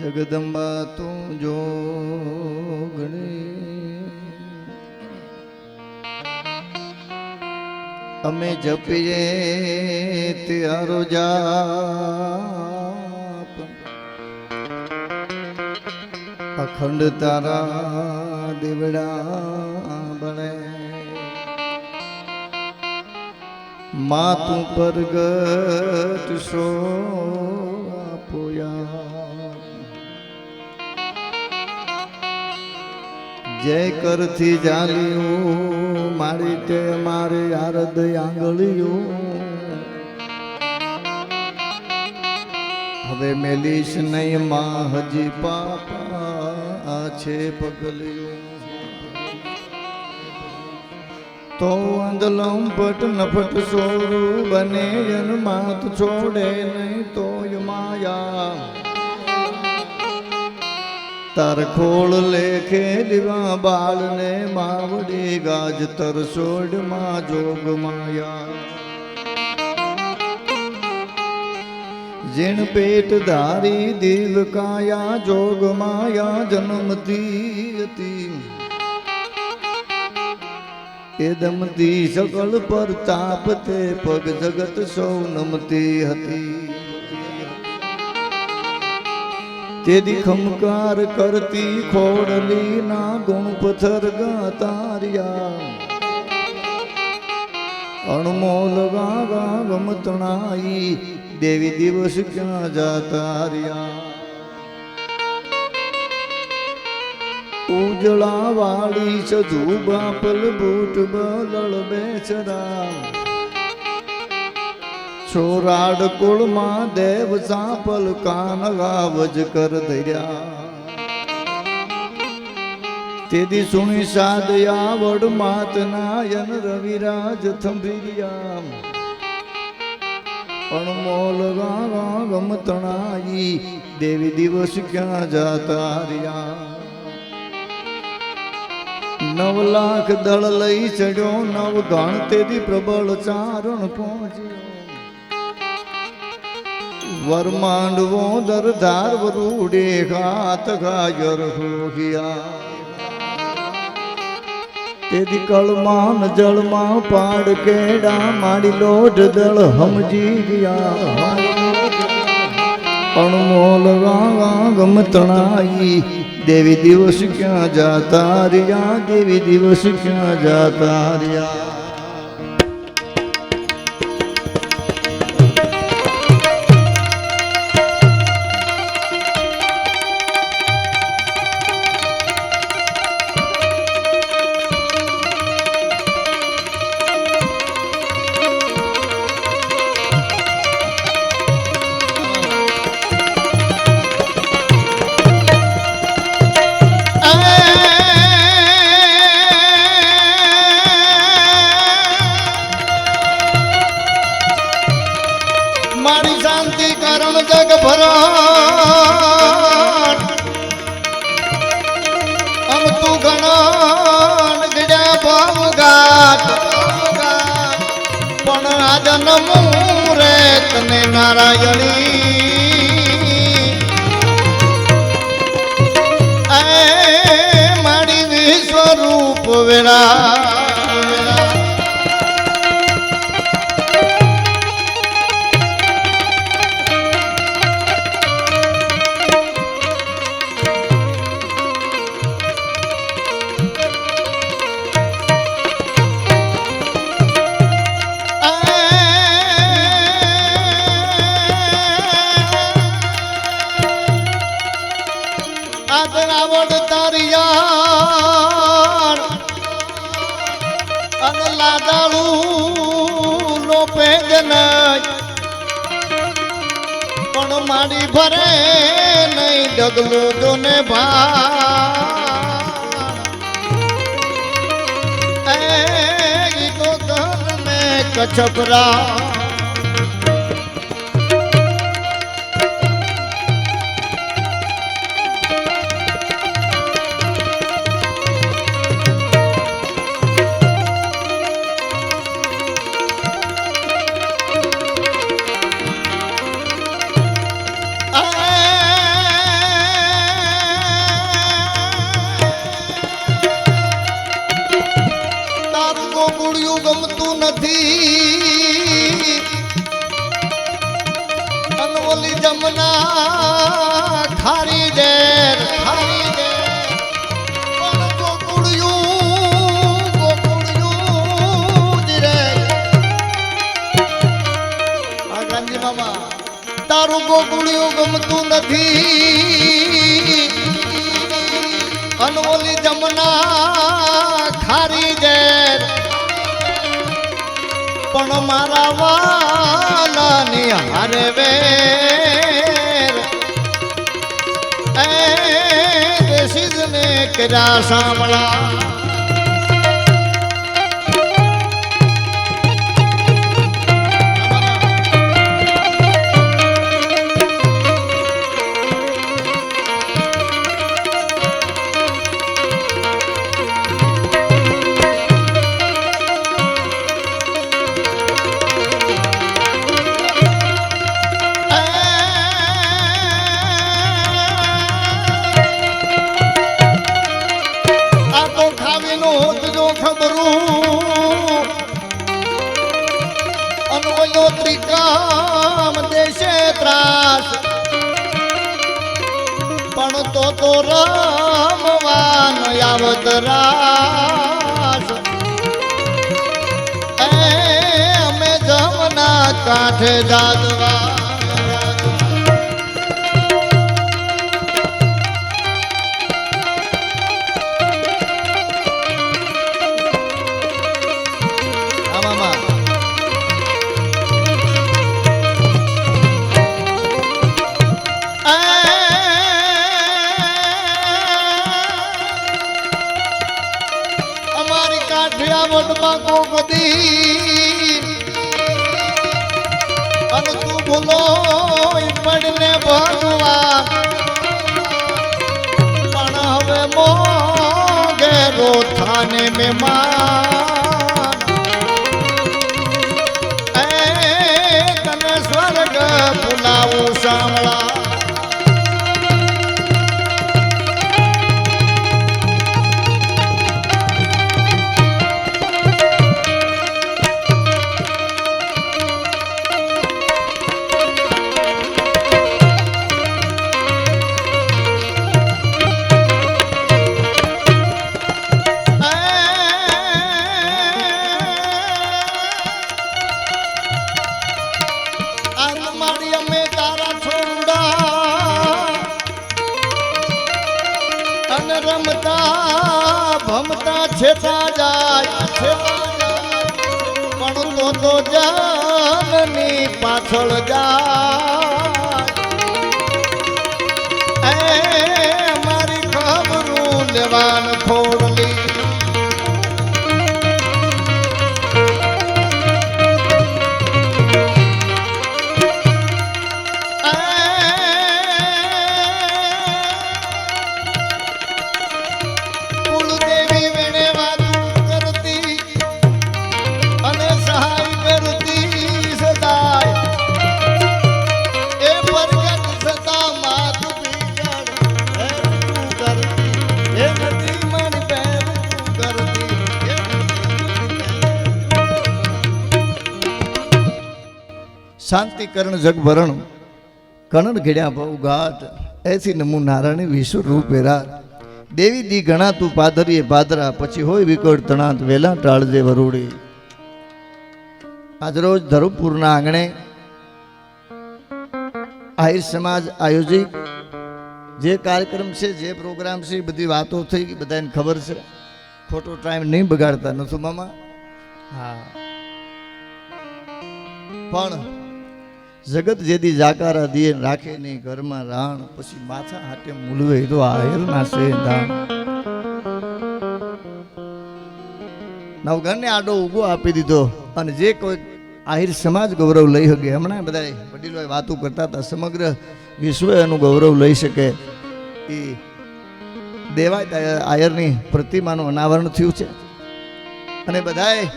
જગદંબા તું જોગણી અમે જપીએ ત્યારો જાપ અખંડ તારા દેવડા બને માં તું પ્રગટ સો આપોયા જય કરથી જાલ્યું મારી તે મારે આરદ આંગળીયું હવે મેલીશ નહીં માં હજી પાપા છે પગલિયું તો અંદલમ પટ નફટ સોરું બને જન માત છોડે નહીં તોય માયા તાર ખોળ લેખે દીવા બાળને માવડી ગાજ તરસોડ માં જોગ માયા જીણ પેટ ધારી દીવ કાયા જોગ માયા જન્મતી હતી એ દમતી સકળ પર તાપ તે પગ જગત સૌ નમતી હતી તેદી ખમકાર કરતી ખોડલી ના ગુણ પથ્થર ગાતાર્યા અણમોલ ગાગા ગમતણાઈ દેવી દિવસ ક્યાં જાતાર્યા ઉજળા વાળી સધુ બાપલ બૂટ બલળ બેચરા છોરાડ કુળમાં દેવ સાપલ કાન ગાવજ કર ધર્યા તેદી સુણી સાદયા વડ માત નાયન રવિરાજ થંભિયા અણમોલ ગાગા ગમતણાઈ દેવી દિવસ ક્યાં જાતાર્યા 9 લાખ દળ લઈ ચડ્યો નવ ગણ તેદી પ્રબળ ચારણ પહોંચ્યો વરમાંડવો દરધાર વરુડે ઘાત ગાયર હોયા તેદી કળમાં જળમાં પાડ કેડા માડી લોઢ દળ સમજી ગયા અણમોલ ગાગા ગમતણાઈ દેવી દિવસ ક્યાં જાતા રહ્યા દેવી દિવસ ક્યાં જાતા રહ્યા મારી શાંતિ કરણ જગ ભરણ અમ તું ગણન ગડ્યા ભાવગાત પણ આજન મૂરે તને નારાયણી એ મારી વિશ્વરૂપ વેળા આવડ તારિયાર અને લાદાળું નો પેજ નહીં પણ મારી ભરે નહીં ડગલું જોને ભા એ તો ધન ને કછપરા ગોકુળિયું ગમતું નથી અને ઓલી જમના ખારી જેર પણ ગોકુળિયું જ રે આ ગાંધી મામા તારું ગોકુળિયું ગમતું નથી અનમોલી જમના ખારી જેર પણ મારા વાલાની હારે વેર એ દેશીજને કર્યા સાંભળા ત્રિકામ દેશે ત્રાસ પણ તો રમવાન આવત રાસ એ અમે જમના કાંઠે જાદવા અને તું ભૂલો પડને ભગવાન પણ હવે મોગે રોથાને મહેમાન એ તને સ્વર્ગ ભૂલાવું સાંભળા રમતા ભમતા છેતા જાય પણ તો જાનની પાછળ જાય એ મારી ખબરું લેવાન ખોડલી શાંતિકરણ જગભરણ કણન ઘેડ્યા બહુ ઘાટ એથી નમુ નારાયણ વિશ્વ રૂપ વેરા દેવી દી ઘણા તું પાદરીએ પાદરા પછી હોય વિકટ તણાત વેલા ટાળજે વરુડી આજરોજ ધરુપુરના આંગણે આહિર સમાજ આયોજિત જે કાર્યક્રમ છે જે પ્રોગ્રામ છે એ બધી વાતો થઈ ગઈ બધાને ખબર છે ખોટો ટાઈમ નહીં બગાડતા નથી મામા હા પણ જગત જેદી જાકારા દિયે રાખે નહીં ઘરમાં રાણ પછી માથા હાટે મૂલવે તો આહિરના છે દાન નવઘરને આડો ઊભો આપી દીધો અને જે કોઈ આહિર સમાજ ગૌરવ લઈ શકે હમણાં બધા વડીલોએ વાતો કરતા હતા સમગ્ર વિશ્વ એનું ગૌરવ લઈ શકે એ દેવાય આયરની પ્રતિમાનું અનાવરણ થયું છે અને બધાએ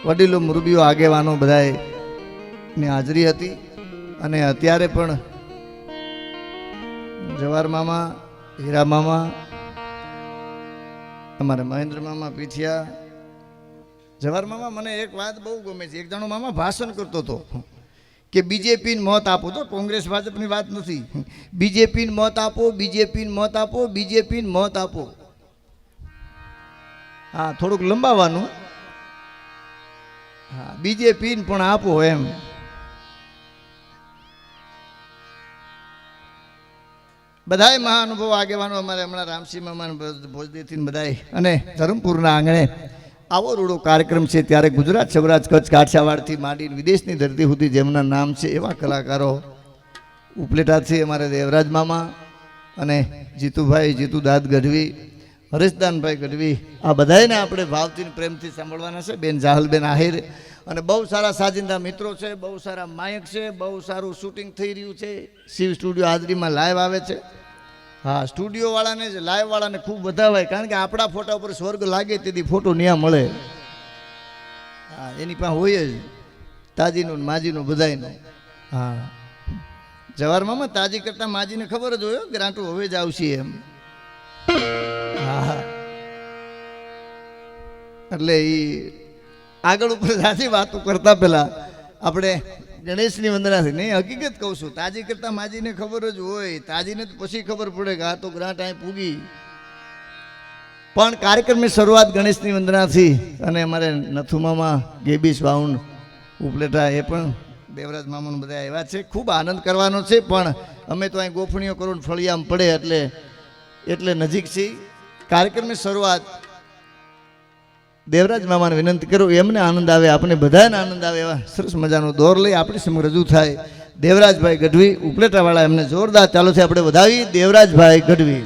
વડીલો મુરબીઓ આગેવાનો બધાએ ની હાજરી હતી અને અત્યારે પણ જવાહર મામા હીરા મામા અમારા મહેન્દ્ર મામા પીઠિયા જવાહર મામા મને એક વાત બહુ ગમે છે. એક જણો મામા ભાષણ કરતો હતો કે બીજેપીને મત આપો. તો કોંગ્રેસ ભાજપની વાત નથી. બીજેપીને મત આપો, બીજેપીને મત આપો, બીજેપીને મત આપો. હા, થોડુંક લંબાવવાનું. હા, બીજેપીને પણ આપો એમ. બધાય મહાનુભાવો આગેવાનો અમારે હમણાં રામસિંહ મામા ભોજદેથી બધાય અને ધરમપુરના આંગણે આવો રૂડો કાર્યક્રમ છે. ત્યારે ગુજરાત, સૌરાષ્ટ્ર, કચ્છ, કાઠિયાવાડથી માંડીને વિદેશની ધરતી સુધી જેમના નામ છે એવા કલાકારો ઉપલેટાથી અમારે દેવરાજ મામા અને જીતુભાઈ, જીતુદાદ ગઢવી, હરેશદાનભાઈ ગઢવી, આ બધાને આપણે ભાવથી પ્રેમથી સાંભળવાના છે. બેન જાહલબેન આહિર અને બહુ સારા સાજિંદા મિત્રો છે, બહુ સારા માયક છે, બહુ સારું શૂટિંગ થઈ રહ્યું છે. શિવ સ્ટુડિયો હાજરીમાં લાઈવ આવે છે. હા, સ્ટુડિયો વાળાને જ લાઈવ વાળાને ખૂબ વધાવાય, કારણ કે આપણા ફોટા ઉપર સ્વર્ગ લાગે તેથી ફોટો ન્યા મળે. હા, એની પાસે હોય જ તાજીનું માજીનું બધાયનું. હા, જવાહર મામા તાજી કરતા માજીને ખબર જ હોય કે રાંટું હવે જ આવશે એમ. હા, એટલે એ આગળ ઉપર સાચી વાતો કરતા પહેલા આપણે ગણેશની વંદનાથી નહીં, હકીકત કહું છું, તાજી કરતા માજીને ખબર જ હોય. તાજીને તો પછી ખબર પડે કે આ તો ગ્રાન્ટ અહીં પૂગી. પણ કાર્યક્રમની શરૂઆત ગણેશની વંદનાથી અને અમારે નથુમામાં ગેબીસ વાઉન્ડ ઉપલેટા એ પણ દેવરાજ મામાનું બધા આવ્યા છે. ખૂબ આનંદ કરવાનો છે. પણ અમે તો અહીં ગોફણીઓ કરું ફળિયામાં પડે એટલે નજીક છે. કાર્યક્રમની શરૂઆત દેવરાજ મામાને વિનંતી કરું, એમને આનંદ આવે, આપણે બધાને આનંદ આવે એવા સરસ મજાનો દોર લઈ આપણી સમક્ષ રજૂ થાય. દેવરાજભાઈ ગઢવી ઉપલેટાવાળા, એમને જોરદાર ચાલુ છે, આપણે વધાવી દેવરાજભાઈ ગઢવી.